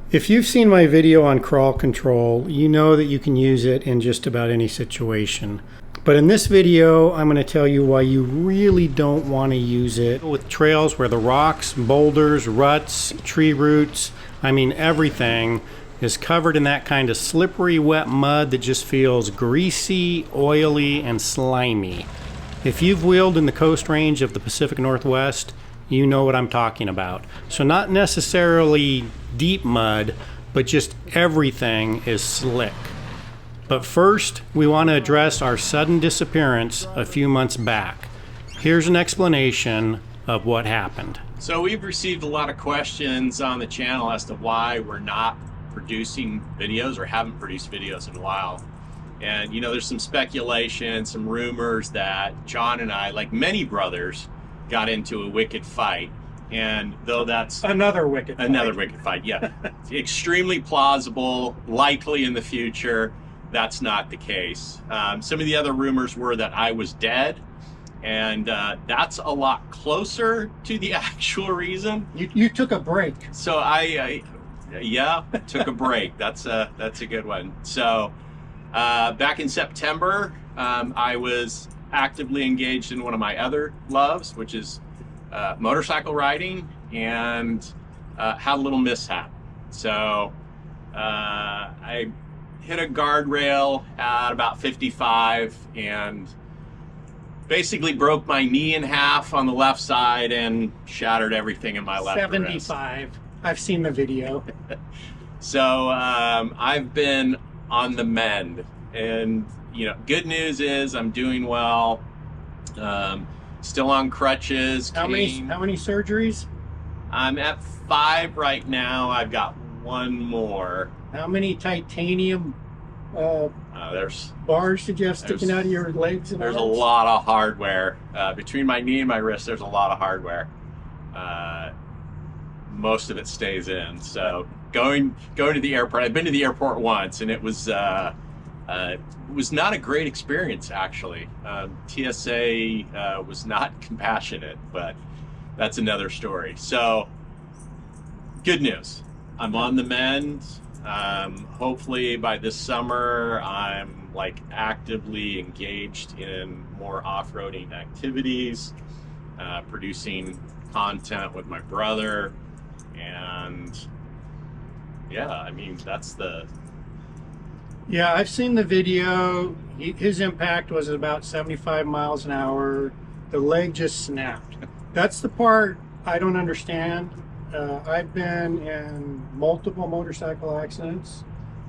If you've seen my video on crawl control, you know that you can use it in just about any situation. But in this video, I'm going to tell you why you really don't want to use it with trails where the rocks, boulders, ruts, tree roots, I mean everything is covered in that kind of slippery, wet mud that just feels greasy, oily, and slimy. If you've wheeled in the Coast Range of the Pacific Northwest, you know what I'm talking about. So not necessarily deep mud, but just everything is slick. But first, we want to address our sudden disappearance a few months back. Here's an explanation of what happened. So we've received a lot of questions on the channel as to why we're not producing videos or haven't produced videos in a while. And you know, there's some speculation, some rumors that John and I, like many brothers, got into a wicked fight. And though that's another wicked fight, yeah. Extremely plausible, likely in the future. That's not the case. Some of the other rumors were that I was dead, and that's a lot closer to the actual reason. You took a break. So I took a break. That's a good one. So back in September, I was actively engaged in one of my other loves, which is motorcycle riding, and had a little mishap. So I hit a guardrail at about 55 and basically broke my knee in half on the left side and shattered everything in my left 75. Wrist. I've seen the video. So I've been on the mend, and you know, good news is I'm doing well. Still on crutches. How many surgeries? I'm at 5 right now. I've got 1 more. How many titanium bars did you have sticking out of your legs? There's a lot of hardware. Between my knee and my wrist, there's a lot of hardware. Most of it stays in. So going to the airport, I've been to the airport once, and it was not a great experience, actually. TSA was not compassionate, but that's another story. So good news. I'm on the mend. Hopefully by this summer, I'm like actively engaged in more off-roading activities, producing content with my brother, and yeah, I mean, that's the... Yeah, I've seen the video. His impact was at about 75 miles an hour. The leg just snapped. That's the part I don't understand. I've been in multiple motorcycle accidents.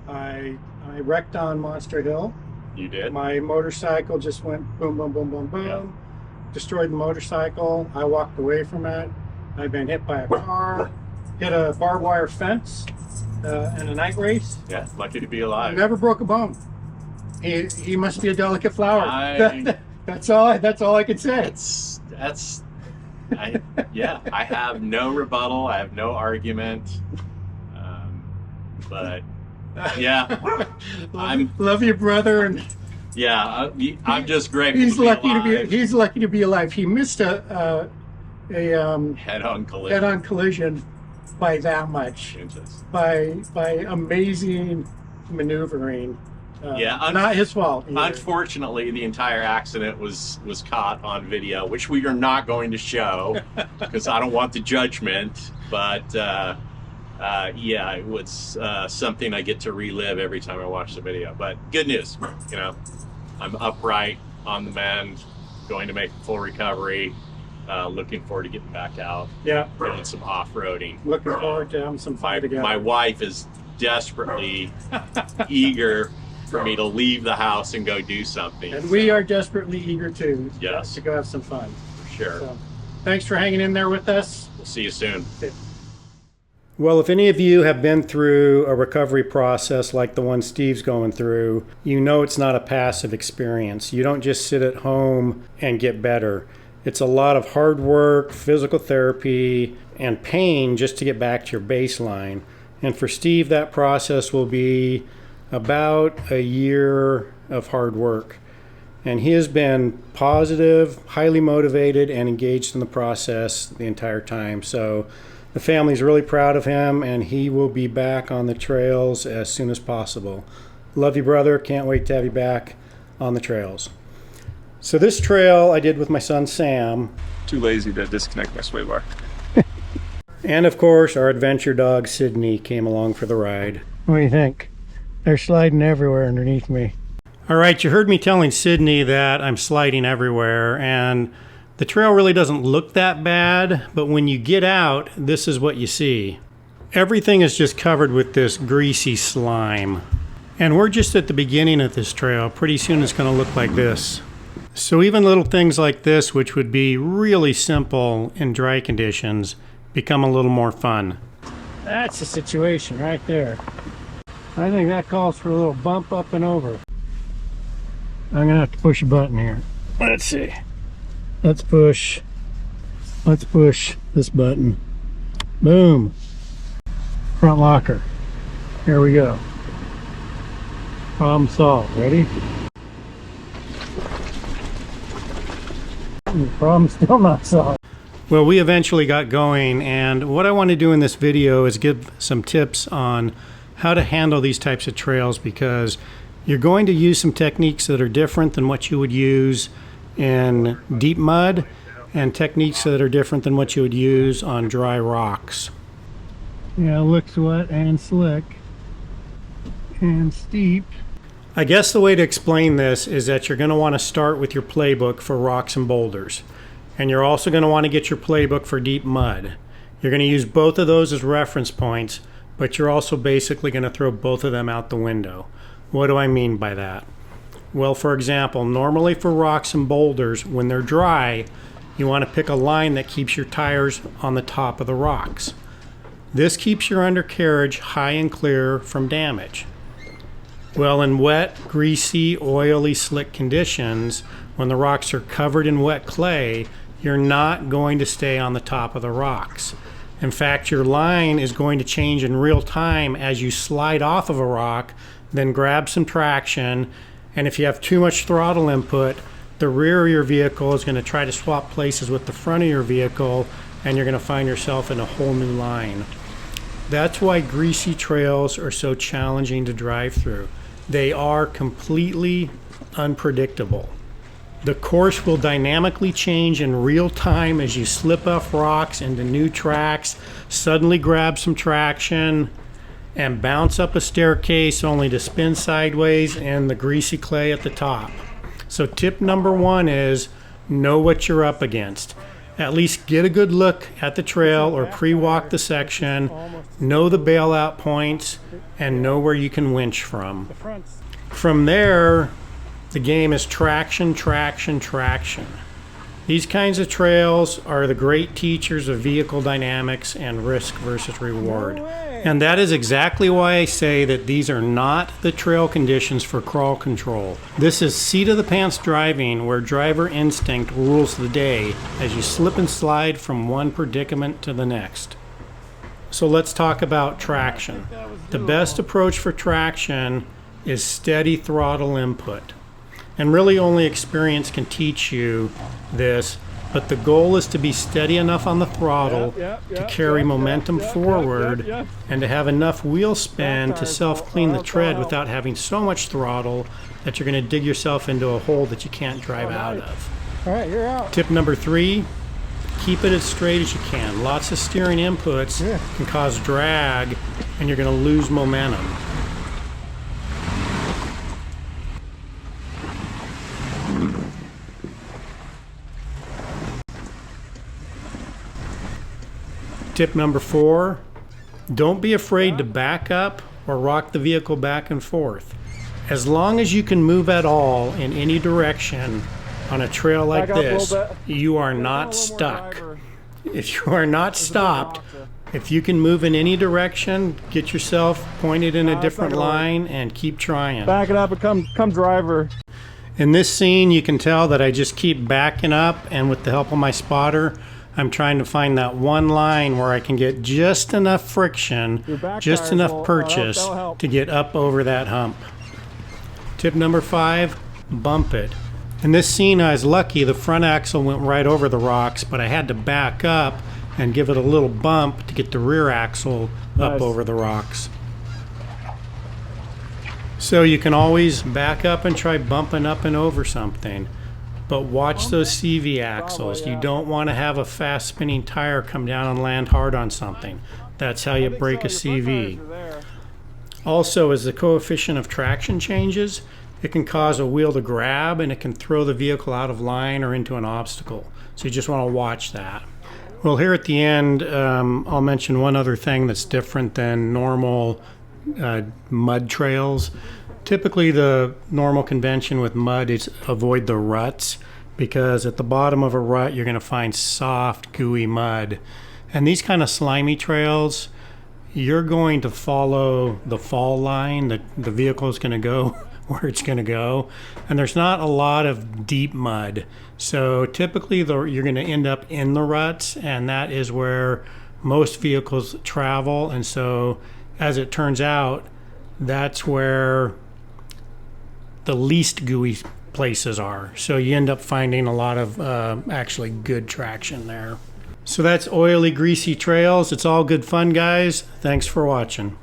I wrecked on Monster Hill. You did? My motorcycle just went boom, boom, boom, boom, boom. Yeah. Destroyed the motorcycle. I walked away from it. I've been hit by a car, hit a barbed wire fence in a night race. Yeah, lucky to be alive. Never broke a bone. He must be a delicate flower. That's all I can say. I have no rebuttal. I have no argument. But yeah, I love your brother, and yeah, I'm just grateful. He's lucky to be alive. He missed a head-on collision by that much. By amazing maneuvering. Not his fault either. Unfortunately, the entire accident was caught on video, which we are not going to show because I don't want the judgment. But yeah, it was something I get to relive every time I watch the video. But good news, you know, I'm upright, on the mend, going to make a full recovery. Looking forward to getting back out. Yeah, doing some off-roading. Looking forward to having some fun together. My wife is desperately eager for me to leave the house and go do something. And we are desperately eager too. Yes. To go have some fun. For sure. So, thanks for hanging in there with us. We'll see you soon. Well, if any of you have been through a recovery process like the one Steve's going through, you know it's not a passive experience. You don't just sit at home and get better. It's a lot of hard work, physical therapy, and pain just to get back to your baseline. And for Steve, that process will be about a year of hard work. And he has been positive, highly motivated, and engaged in the process the entire time. So The family's really proud of him, and he will be back on the trails as soon as possible. Love you, brother. Can't wait to have you back on the trails. So this trail I did with my son Sam. Too lazy to disconnect my sway bar. And of course, our adventure dog Sydney came along for the ride. What do you think? They're sliding everywhere underneath me. All right, you heard me telling Sydney that I'm sliding everywhere, and the trail really doesn't look that bad, but when you get out, this is what you see. Everything is just covered with this greasy slime. And we're just at the beginning of this trail. Pretty soon it's going to look like this. So even little things like this, which would be really simple in dry conditions, become a little more fun. That's the situation right there. I think that calls for a little bump up and over. I'm gonna have to push a button here. Let's see. Let's push this button. Boom. Front locker. Here we go. Problem solved. Ready? Problem still not solved. Well, we eventually got going, and what I want to do in this video is give some tips on how to handle these types of trails, because you're going to use some techniques that are different than what you would use in deep mud, and techniques that are different than what you would use on dry rocks. Yeah, it looks wet and slick and steep. I guess the way to explain this is that you're going to want to start with your playbook for rocks and boulders. And you're also going to want to get your playbook for deep mud. You're going to use both of those as reference points, but you're also basically going to throw both of them out the window. What do I mean by that? Well, for example, normally for rocks and boulders, when they're dry, you want to pick a line that keeps your tires on the top of the rocks. This keeps your undercarriage high and clear from damage. Well, in wet, greasy, oily, slick conditions, when the rocks are covered in wet clay, you're not going to stay on the top of the rocks. In fact, your line is going to change in real time as you slide off of a rock, then grab some traction, and if you have too much throttle input, the rear of your vehicle is going to try to swap places with the front of your vehicle, and you're going to find yourself in a whole new line. That's why greasy trails are so challenging to drive through. They are completely unpredictable. The course will dynamically change in real time as you slip off rocks into new tracks, suddenly grab some traction, and bounce up a staircase only to spin sideways in the greasy clay at the top. So tip number one is know what you're up against. At least get a good look at the trail or pre-walk the section, know the bailout points, and know where you can winch from. From there, the game is traction, traction, traction. These kinds of trails are the great teachers of vehicle dynamics and risk versus reward. And that is exactly why I say that these are not the trail conditions for crawl control. This is seat of the pants driving, where driver instinct rules the day as you slip and slide from one predicament to the next. So let's talk about traction. The best approach for traction is steady throttle input. And really only experience can teach you this, but the goal is to be steady enough on the throttle to carry momentum forward and to have enough wheel spin to self-clean the tread without having so much throttle that you're going to dig yourself into a hole that you can't drive out of. All right, you're out. Tip number 3, keep it as straight as you can. Lots of steering inputs can cause drag and you're going to lose momentum. Tip number 4, don't be afraid to back up or rock the vehicle back and forth. As long as you can move at all in any direction on a trail like this, you are not stuck. If you are not stopped, if you can move in any direction, get yourself pointed in a different line and keep trying. Back it up and come driver. In this scene, you can tell that I just keep backing up, and with the help of my spotter, I'm trying to find that one line where I can get just enough friction, just enough purchase to get up over that hump. Tip number 5, bump it. In this scene, I was lucky the front axle went right over the rocks, but I had to back up and give it a little bump to get the rear axle up Nice. over the rocks. So you can always back up and try bumping up and over something. But watch those CV axles. You don't want to have a fast spinning tire come down and land hard on something. That's how you break a CV. Also, as the coefficient of traction changes, it can cause a wheel to grab and it can throw the vehicle out of line or into an obstacle. So you just want to watch that. Well, here at the end, I'll mention one other thing that's different than normal mud trails. Typically, the normal convention with mud is avoid the ruts, because at the bottom of a rut, you're going to find soft, gooey mud. And these kind of slimy trails, you're going to follow the fall line. The vehicle is going to go where it's going to go. And there's not a lot of deep mud. So typically, you're going to end up in the ruts, and that is where most vehicles travel. And so, as it turns out, that's where the least gooey places are. So you end up finding a lot of actually good traction there. So that's oily, greasy trails. It's all good fun, guys. Thanks for watching.